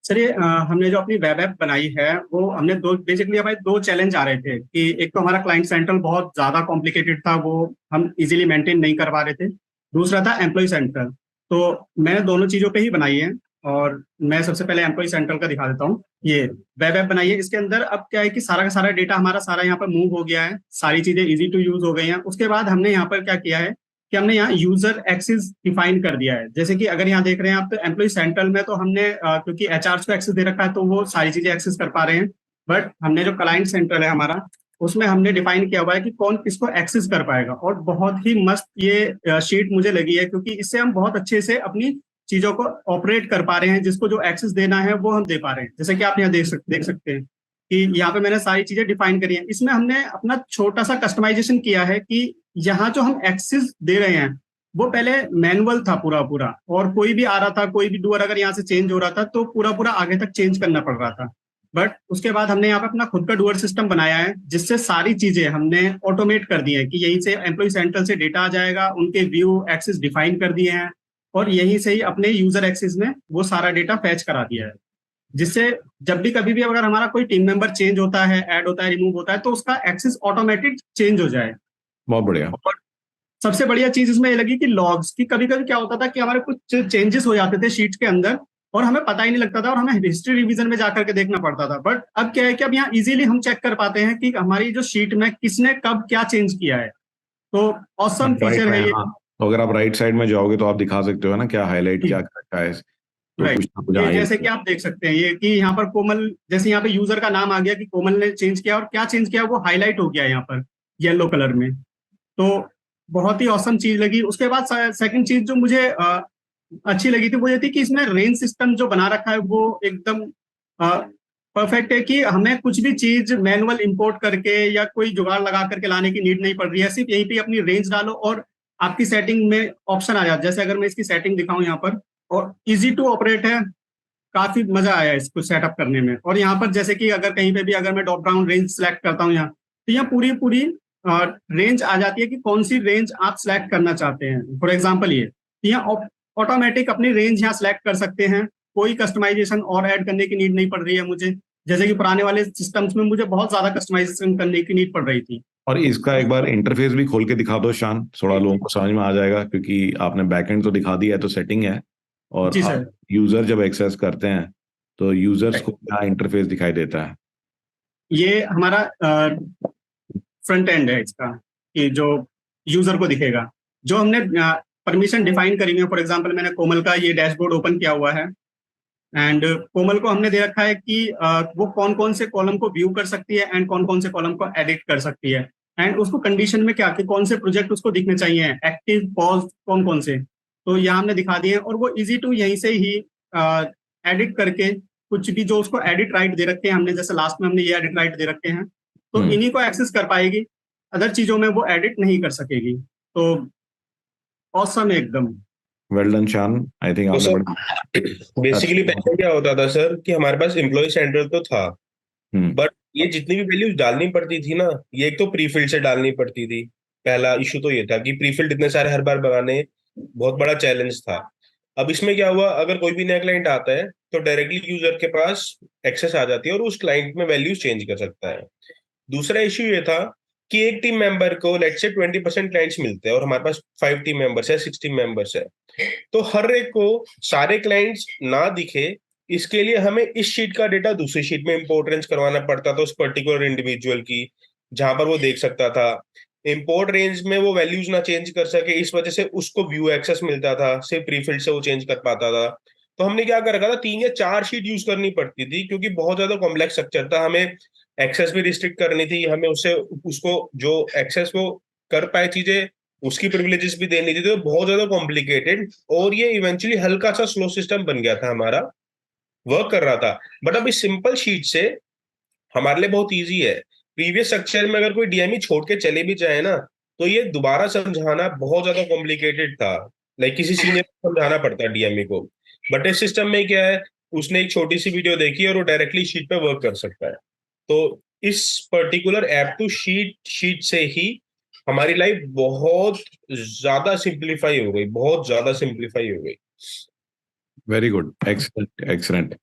Sir ये हमने जो अपनी वेब ऐप बनाई है वो हमने दो बेसिकली हमारे दो चैलेंज आ रहे थे कि एक तो हमारा क्लाइंट सेंट्रल बहुत ज्यादा कॉम्प्लिकेटेड था, वो हम इजीली मेंटेन नहीं कर पा रहे थे। दूसरा था एम्प्लॉय सेंट्रल। तो मैंने दोनों चीजों पे ही बनाई है। और मैं सबसे पहले एम्प्लॉय सेंट्रल का दिखा देता हूँ। ये वेब ऐप बनाई है, इसके अंदर अब क्या है कि सारा का सारा डेटा हमारा सारा यहाँ पर मूव हो गया है, सारी चीजें इजी टू यूज हो गई हैं। उसके बाद हमने यहाँ पर क्या किया है कि हमने यहाँ यूजर एक्सेस डिफाइन कर दिया है। जैसे कि अगर यहाँ देख रहे हैं आप, तो एम्प्लॉय सेंट्रल में तो हमने क्योंकि एचआर को एक्सेस दे रखा है तो वो सारी चीजें एक्सेस कर पा रहे हैं। बट हमने जो क्लाइंट सेंट्रल है हमारा, उसमें हमने डिफाइन किया हुआ है कि कौन किसको एक्सेस कर पाएगा। और बहुत ही मस्त ये शीट मुझे लगी है, क्योंकि इससे हम बहुत अच्छे से अपनी चीजों को ऑपरेट कर पा रहे हैं। जिसको जो एक्सेस देना है वो हम दे पा रहे हैं। जैसे कि आप यहाँ देख सकते हैं कि यहाँ पे मैंने सारी चीजें डिफाइन करी हैं। इसमें हमने अपना छोटा सा कस्टमाइजेशन किया है कि यहाँ जो हम एक्सेस दे रहे हैं वो पहले मैनुअल था पूरा पूरा, और कोई भी आ रहा था, कोई भी डूअर अगर यहाँ से चेंज हो रहा था तो पूरा पूरा आगे तक चेंज करना पड़ रहा था। बट उसके बाद हमने यहाँ पे अपना खुद का डूअर सिस्टम बनाया है, जिससे सारी चीजें हमने ऑटोमेट कर दी है कि यहीं से एम्प्लॉय सेंट्रल से डेटा आ जाएगा, उनके व्यू एक्सेस डिफाइन कर दिए हैं, और यहीं से ही अपने यूजर एक्सेस में वो सारा डेटा फैच करा दिया है। जिससे जब भी कभी भी अगर हमारा कोई टीम मेंबर चेंज होता है, ऐड होता है, रिमूव होता है, तो उसका एक्सेस ऑटोमेटिक चेंज हो जाए। बहुत बढ़िया। और सबसे बढ़िया चीज इसमें ये लगी कि लॉग्स की, कभी कभी क्या होता था कि हमारे कुछ चेंजेस हो जाते थे शीट्स के अंदर और हमें पता ही नहीं लगता था, और हमें हिस्ट्री रिवीजन में जाकर के देखना पड़ता था। बट अब क्या है कि अब यहाँ इजीली हम चेक कर पाते हैं कि हमारी जो शीट में किसने कब क्या चेंज किया है। तो ऑसम राइट फीचर में, है ये। हाँ। तो अगर आप राइट साइड में जाओगे तो आप दिखा सकते हो ना, क्या हाईलाइट क्या रखा है, तो कुछ राइट। ना कुछ ये आ ही जैसे कि जाएगा। आप देख सकते हैं ये कि यहाँ पर कोमल, जैसे यहाँ पे यूजर का नाम आ गया कि कोमल ने चेंज किया, और क्या चेंज किया वो हाईलाइट हो गया यहाँ पर येलो कलर में। तो बहुत ही औसम चीज लगी। उसके बाद सेकंड चीज जो मुझे अच्छी लगी थी वो ये थी कि इसमें रेंज सिस्टम जो बना रखा है वो एकदम परफेक्ट है, कि हमें कुछ भी चीज मैनुअल इंपोर्ट करके या कोई जुगाड़ लगा करके लाने की नीड नहीं पड़ रही है। सिर्फ यहीं पे अपनी रेंज डालो और आपकी सेटिंग में ऑप्शन आ जाता है। जैसे अगर मैं इसकी सेटिंग दिखाऊं यहाँ पर, और इजी टू ऑपरेट है, काफी मजा आया इसको सेटअप करने में। और यहाँ पर जैसे कि अगर कहीं पे भी अगर मैं ड्रॉप डाउन रेंज सेलेक्ट करता हूँ यहाँ, तो यहाँ पूरी पूरी रेंज आ जाती है कि कौन सी रेंज आप सिलेक्ट करना चाहते हैं। फॉर एग्जाम्पल ये यहाँ ऑटोमेटिक अपनी रेंज यहाँ सिलेक्ट कर सकते हैं, कोई कस्टमाइजेशन और ऐड करने की नीड नहीं पड़ रही है मुझे। जैसे कि पुराने वाले सिस्टम्स में मुझे बहुत ज्यादा कस्टमाइजेशन करने की नीड पड़ रही थी। और इसका एक बार इंटरफेस भी खोल के दिखा दो शान, थोड़ा लोगों को समझ में आ जाएगा, क्योंकि आपने बैकएंड तो दिखा दिया है, तो सेटिंग है। और जी आप सर। यूजर जब एक्सेस करते हैं तो यूजर्स को क्या इंटरफेस दिखाई देता है? ये हमारा फ्रंट एंड है इसका, कि जो यूजर को दिखेगा, जो हमने परमिशन डिफाइन करी हुई है। फॉर एग्जांपल मैंने कोमल का ये डैशबोर्ड ओपन किया हुआ है, एंड कोमल को हमने दे रखा है कि वो कौन कौन से कॉलम को व्यू कर सकती है एंड कौन कौन से कॉलम को एडिट कर सकती है। एंड उसको कंडीशन में क्या कि कौन से प्रोजेक्ट उसको दिखने चाहिए, एक्टिव पॉज कौन कौन से, तो यहाँ हमने दिखा दिए हैं। और वो इजी टू यहीं से ही एडिट करके, कुछ भी जो उसको एडिट राइट दे रखे हैं हमने, जैसे लास्ट में हमने ये एडिट राइट दे रखे हैं, तो इन्हीं को एक्सेस कर पाएगी, अदर चीजों में वो एडिट नहीं कर सकेगी। तो ऑसम एकदम। वेल डन शान, आई थिंक तो आपने सर बड़ा बेसिकली अच्छा। पहले क्या होता था सर कि हमारे पास एम्प्लॉय सेंट्रल तो था, हम्म। बट ये जितनी भी वैल्यूज डालनी पड़ती थी ना, ये एक तो प्रीफिल्ड से डालनी पड़ती थी। पहला इशू तो ये था कि प्रीफिल्ड इतने सारे हर बार बनाने बहुत बड़ा चैलेंज था। अब इसमें क्या हुआ, अगर कोई भी नया क्लाइंट आता है तो डायरेक्टली यूजर के पास एक्सेस आ जाती है और उस क्लाइंट में वैल्यूज चेंज कर सकता है। दूसरा इश्यू ये था कि एक टीम मेंबर को लेट्स से 20% क्लाइंट्स मिलते हैं और हमारे पास 5 टीम मेंबर्स है, 6 टीम मेंबर्स है, तो हर एक को सारे क्लाइंट्स ना दिखे, इसके लिए हमें इस शीट का डेटा दूसरी शीट में इंपोर्ट करवाना पड़ता था उस पर्टिकुलर इंडिविजुअल की, जहां पर वो देख सकता था। इंपोर्ट रेंज में वो वैल्यूज ना चेंज कर सके, इस वजह से उसको व्यू एक्सेस मिलता था, सिर्फ प्रीफिल्ड से वो चेंज कर पाता था। तो हमने क्या कर रखा था, 3 या 4 शीट यूज करनी पड़ती थी, क्योंकि बहुत ज्यादा कॉम्प्लेक्स स्ट्रक्चर था। हमें एक्सेस भी रिस्ट्रिक्ट करनी थी, हमें उससे उसको जो एक्सेस वो कर पाए चीजें उसकी प्रिविलेजेस भी देनी थी, तो बहुत ज्यादा कॉम्प्लिकेटेड, और ये इवेंचुअली हल्का सा स्लो सिस्टम बन गया था हमारा, वर्क कर रहा था। बट अब इस सिंपल शीट से हमारे लिए बहुत इजी है। प्रीवियस स्ट्रक्चर में अगर कोई डीएमई छोड़ के चले भी जाए ना, तो ये दोबारा समझाना बहुत ज्यादा कॉम्प्लिकेटेड था, लाइक किसी सीनियर को समझाना पड़ता है डीएमई को। बट इस सिस्टम में क्या है, उसने एक छोटी सी वीडियो देखी और वो डायरेक्टली शीट पे वर्क कर सकता है। तो इस पर्टिकुलर ऐप टू शीट शीट से ही हमारी लाइफ बहुत ज्यादा सिंप्लीफाई हो गई, बहुत ज्यादा सिंप्लीफाई हो गई। Very good, excellent excellent.